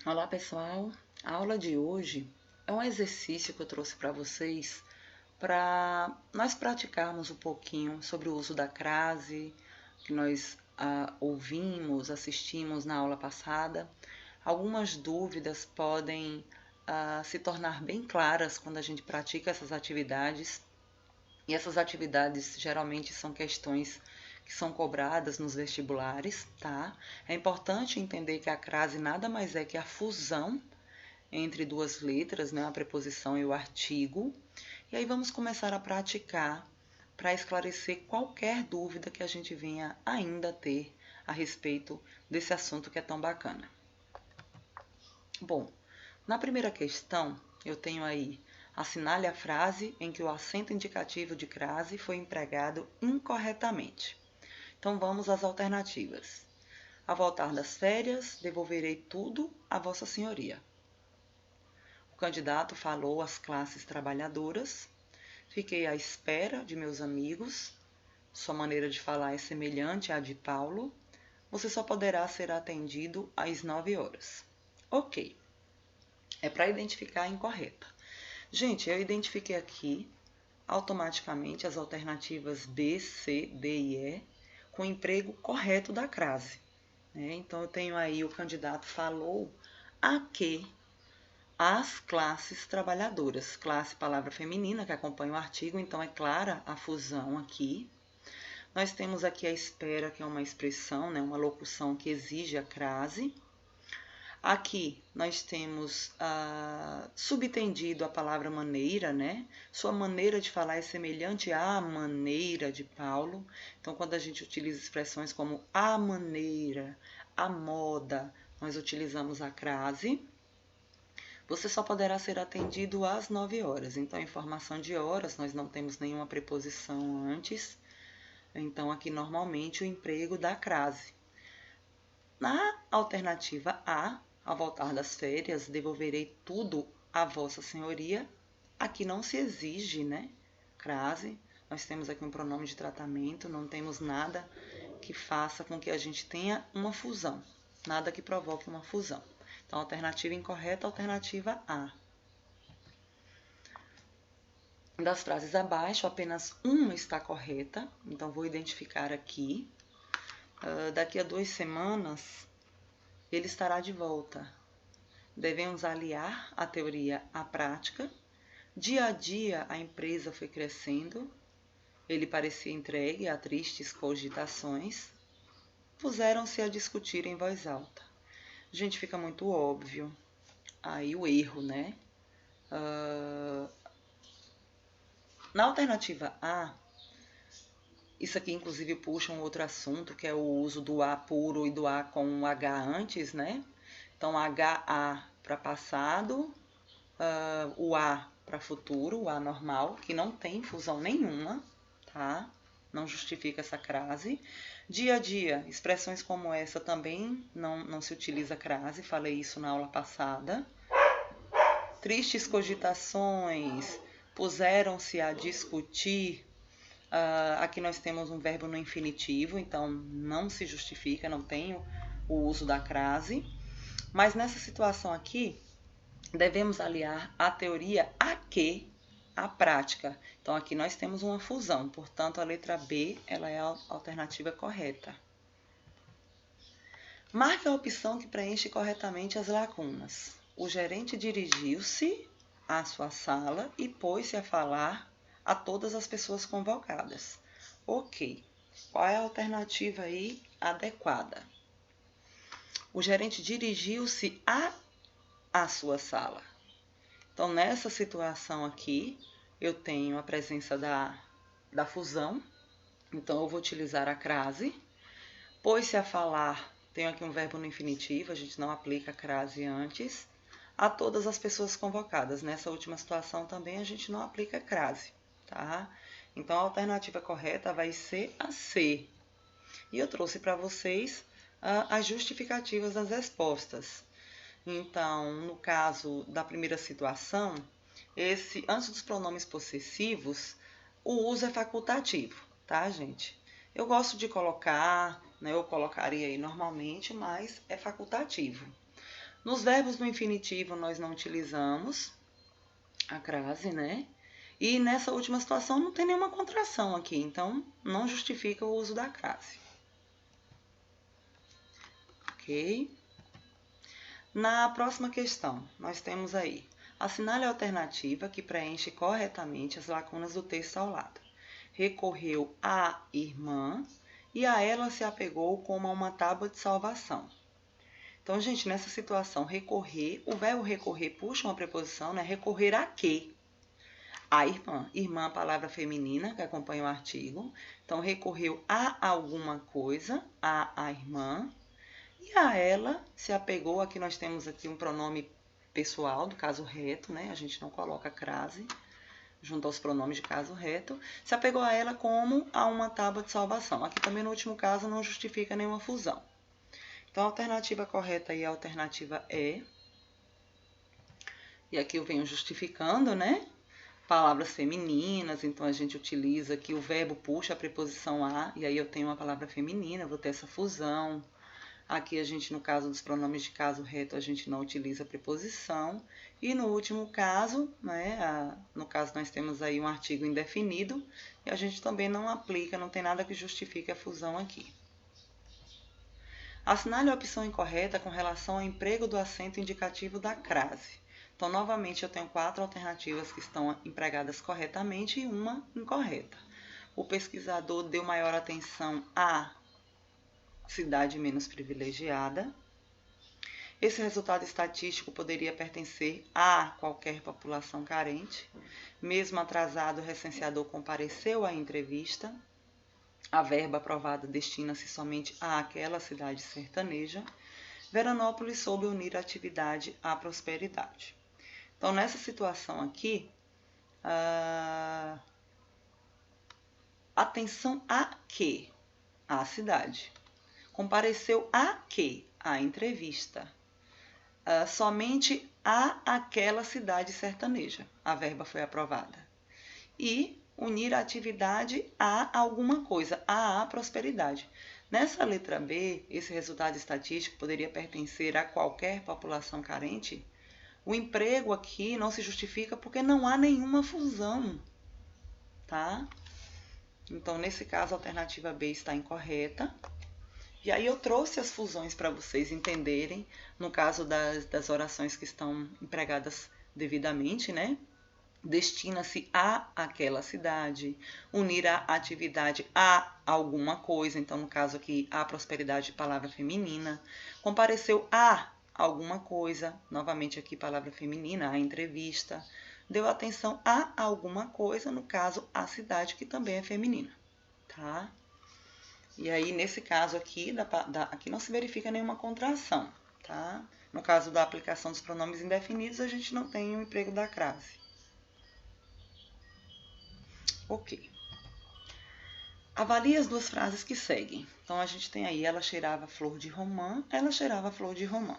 Olá pessoal, a aula de hoje é um exercício que eu trouxe para vocês para nós praticarmos um pouquinho sobre o uso da crase que nós ouvimos, assistimos na aula passada. Algumas dúvidas podem se tornar bem claras quando a gente pratica essas atividades, e essas atividades geralmente são questões que são cobradas nos vestibulares, tá? É importante entender que a crase nada mais é que a fusão entre duas letras, né, a preposição e o artigo. E aí vamos começar a praticar para esclarecer qualquer dúvida que a gente venha ainda ter a respeito desse assunto que é tão bacana. Bom, na primeira questão, eu tenho aí: assinale a frase em que o acento indicativo de crase foi empregado incorretamente. Então vamos às alternativas. Ao voltar das férias, devolverei tudo a Vossa Senhoria. O candidato falou às classes trabalhadoras. Fiquei à espera de meus amigos. Sua maneira de falar é semelhante à de Paulo. Você só poderá ser atendido às 9 horas. Ok. É para identificar a incorreta. Gente, eu identifiquei aqui automaticamente as alternativas B, C, D e E com o emprego correto da crase. Então, eu tenho aí: o candidato falou a que as classes trabalhadoras. Classe, palavra feminina que acompanha o artigo, então é clara a fusão aqui. Nós temos aqui a espera, que é uma expressão, né, uma locução que exige a crase. Aqui nós temos subtendido a palavra maneira, né? Sua maneira de falar é semelhante à maneira de Paulo. Então, quando a gente utiliza expressões como a maneira, a moda, nós utilizamos a crase. Você só poderá ser atendido às 9 horas. Então, informação de horas, nós não temos nenhuma preposição antes. Então, aqui normalmente o emprego da crase. Na alternativa A, ao voltar das férias, devolverei tudo a Vossa Senhoria. Aqui não se exige, né, crase. Nós temos aqui um pronome de tratamento, não temos nada que faça com que a gente tenha uma fusão. Nada que provoque uma fusão. Então, alternativa incorreta, alternativa A. Das frases abaixo, apenas uma está correta. Então, vou identificar aqui. Daqui a 2 semanas, ele estará de volta. Devemos aliar a teoria à prática. Dia a dia, a empresa foi crescendo. Ele parecia entregue a tristes cogitações. Puseram-se a discutir em voz alta. Gente, fica muito óbvio aí o erro, né? Na alternativa A, isso aqui inclusive puxa um outro assunto, que é o uso do A puro e do A com um H antes, né? Então, HA para passado, o A para futuro, o A normal, que não tem fusão nenhuma, tá? Não justifica essa crase. Dia a dia, expressões como essa também não se utiliza crase, falei isso na aula passada. Tristes cogitações, puseram-se a discutir. Aqui nós temos um verbo no infinitivo, então não se justifica, não tem o uso da crase. Mas nessa situação aqui, devemos aliar a teoria a que a prática. Então, aqui nós temos uma fusão, portanto, a letra B ela é a alternativa correta. Marque a opção que preenche corretamente as lacunas. O gerente dirigiu-se à sua sala e pôs-se a falar a todas as pessoas convocadas. Ok. Qual é a alternativa aí adequada? O gerente dirigiu-se à sua sala. Então, nessa situação aqui, eu tenho a presença da fusão. Então, eu vou utilizar a crase. Pôs-se a falar, tenho aqui um verbo no infinitivo, a gente não aplica a crase antes. A todas as pessoas convocadas. Nessa última situação também a gente não aplica a crase, tá? Então, a alternativa correta vai ser a C. E eu trouxe para vocês as justificativas das respostas. Então, no caso da primeira situação, antes dos pronomes possessivos, o uso é facultativo, tá, gente? Eu gosto de colocar, né, eu colocaria aí normalmente, mas é facultativo. Nos verbos no infinitivo, nós não utilizamos a crase, né? E nessa última situação não tem nenhuma contração aqui, então não justifica o uso da crase. Ok? Na próxima questão, nós temos aí: assinale a alternativa que preenche corretamente as lacunas do texto ao lado. Recorreu à irmã e a ela se apegou como a uma tábua de salvação. Então, gente, nessa situação, recorrer, o verbo recorrer puxa uma preposição, né? Recorrer a quê? A irmã. Irmã, palavra feminina que acompanha o artigo. Então, recorreu a alguma coisa, a irmã. E a ela se apegou, aqui nós temos aqui um pronome pessoal, do caso reto, né? A gente não coloca crase junto aos pronomes de caso reto. Se apegou a ela como a uma tábua de salvação. Aqui também no último caso não justifica nenhuma fusão. Então a alternativa correta aí é a alternativa E. E aqui eu venho justificando, né? Palavras femininas, então a gente utiliza aqui o verbo puxa a preposição a, e aí eu tenho uma palavra feminina, vou ter essa fusão. Aqui a gente, no caso dos pronomes de caso reto, a gente não utiliza a preposição. E no último caso, né, no caso nós temos aí um artigo indefinido, e a gente também não aplica, não tem nada que justifique a fusão aqui. Assinale a opção incorreta com relação ao emprego do acento indicativo da crase. Então, novamente, eu tenho 4 alternativas que estão empregadas corretamente e uma incorreta. O pesquisador deu maior atenção à cidade menos privilegiada. Esse resultado estatístico poderia pertencer a qualquer população carente. Mesmo atrasado, o recenseador compareceu à entrevista. A verba aprovada destina-se somente àquela cidade sertaneja. Veranópolis soube unir a atividade à prosperidade. Então, nessa situação aqui, atenção a quê? A cidade. Compareceu a quê? A entrevista. Somente a aquela cidade sertaneja. A verba foi aprovada. E unir a atividade a alguma coisa, a prosperidade. Nessa letra B, esse resultado estatístico poderia pertencer a qualquer população carente. O emprego aqui não se justifica porque não há nenhuma fusão, tá? Então, nesse caso, a alternativa B está incorreta. E aí eu trouxe as fusões para vocês entenderem, no caso das orações que estão empregadas devidamente, né? Destina-se a aquela cidade, unir a atividade a alguma coisa, então no caso aqui a prosperidade, palavra feminina, compareceu a alguma coisa, novamente aqui palavra feminina, a entrevista, deu atenção a alguma coisa, no caso a cidade, que também é feminina, tá? E aí, nesse caso aqui, aqui não se verifica nenhuma contração, tá? No caso da aplicação dos pronomes indefinidos, a gente não tem o emprego da crase. Ok. Avalie as 2 frases que seguem. Então, a gente tem aí, ela cheirava flor de romã, ela cheirava flor de romã.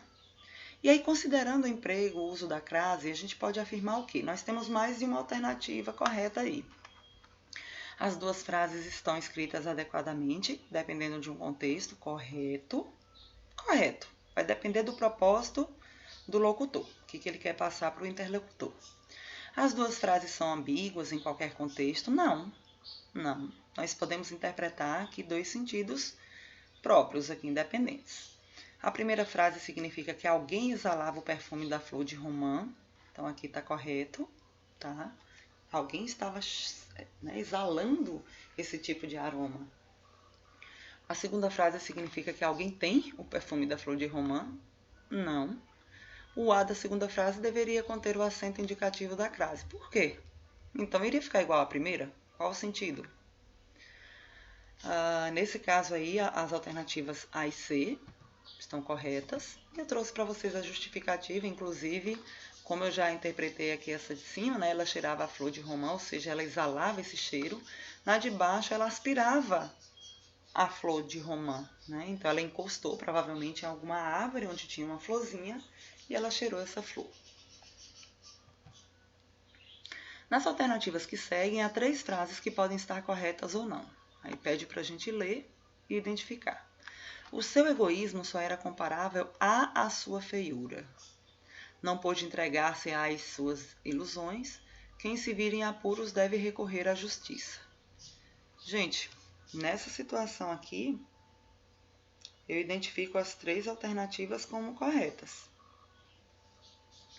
E aí, considerando o emprego, o uso da crase, a gente pode afirmar o quê? Nós temos mais de uma alternativa correta aí. As 2 frases estão escritas adequadamente, dependendo de um contexto correto. Correto. Vai depender do propósito do locutor, o que ele quer passar para o interlocutor. As 2 frases são ambíguas em qualquer contexto? Não. Não. Nós podemos interpretar aqui 2 sentidos próprios aqui, independentes. A primeira frase significa que alguém exalava o perfume da flor de romã. Então, aqui está correto, tá? Alguém estava, né, exalando esse tipo de aroma. A segunda frase significa que alguém tem o perfume da flor de romã? Não. O A da segunda frase deveria conter o acento indicativo da crase. Por quê? Então, iria ficar igual à primeira? Qual o sentido? Nesse caso aí, as alternativas A e C estão corretas. Eu trouxe para vocês a justificativa, inclusive, como eu já interpretei aqui essa de cima, né, ela cheirava a flor de romã, ou seja, ela exalava esse cheiro. Na de baixo, ela aspirava a flor de romã, né? Então, ela encostou provavelmente em alguma árvore onde tinha uma florzinha e ela cheirou essa flor. Nas alternativas que seguem, há 3 frases que podem estar corretas ou não. Aí pede para a gente ler e identificar. O seu egoísmo só era comparável à sua feiura. Não pôde entregar-se às suas ilusões. Quem se vira em apuros deve recorrer à justiça. Gente, nessa situação aqui, eu identifico as 3 alternativas como corretas.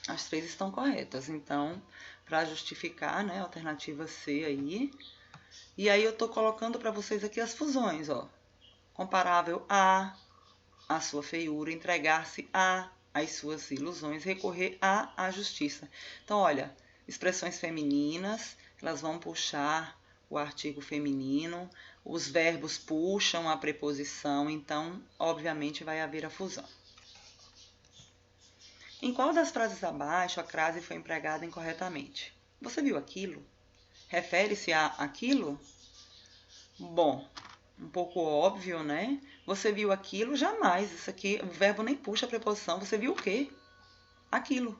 As 3 estão corretas, então, para justificar, né, a alternativa C aí. E aí eu estou colocando para vocês aqui as fusões, ó. Comparável à sua feiura, entregar-se às suas ilusões, recorrer à justiça. Então, olha, expressões femininas, elas vão puxar o artigo feminino, os verbos puxam a preposição, então, obviamente, vai haver a fusão. Em qual das frases abaixo a crase foi empregada incorretamente? Você viu aquilo? Refere-se a aquilo? Bom, um pouco óbvio, né? Você viu aquilo? Jamais. Isso aqui, o verbo nem puxa a preposição. Você viu o quê? Aquilo.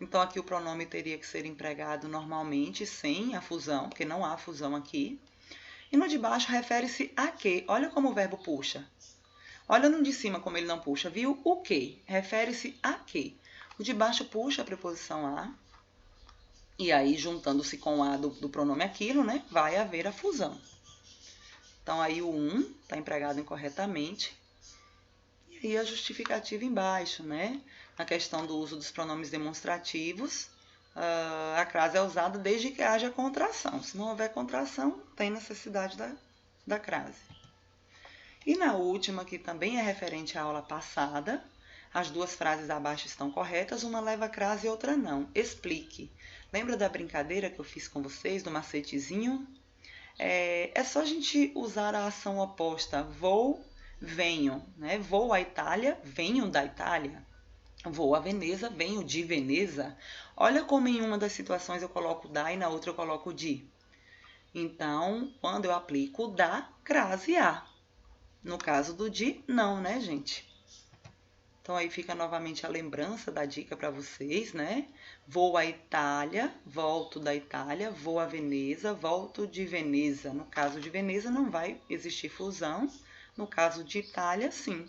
Então, aqui o pronome teria que ser empregado normalmente, sem a fusão, porque não há fusão aqui. E no de baixo refere-se a quê? Olha como o verbo puxa. Olha no de cima como ele não puxa. Viu o quê? Refere-se a quê? O de baixo puxa a preposição a. E aí, juntando-se com a do pronome aquilo, né? Vai haver a fusão. Então, aí o 1 está empregado incorretamente. E aí a justificativa embaixo, né? Na questão do uso dos pronomes demonstrativos, a crase é usada desde que haja contração. Se não houver contração, tem necessidade da crase. E na última, que também é referente à aula passada, as 2 frases abaixo estão corretas, uma leva a crase e outra não. Explique. Lembra da brincadeira que eu fiz com vocês, do macetezinho? É só a gente usar a ação oposta. Vou, venho. Né? Vou à Itália, venho da Itália. Vou a Veneza, venho de Veneza. Olha como em uma das situações eu coloco da e na outra eu coloco de. Então, quando eu aplico o da, crase a. No caso do de, não, né, gente? Então, aí fica novamente a lembrança da dica para vocês, né? Vou à Itália, volto da Itália, vou a Veneza, volto de Veneza. No caso de Veneza, não vai existir fusão. No caso de Itália, sim.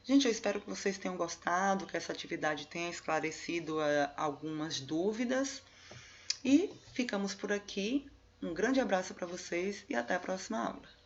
Gente, eu espero que vocês tenham gostado, que essa atividade tenha esclarecido algumas dúvidas. E ficamos por aqui. Um grande abraço para vocês e até a próxima aula.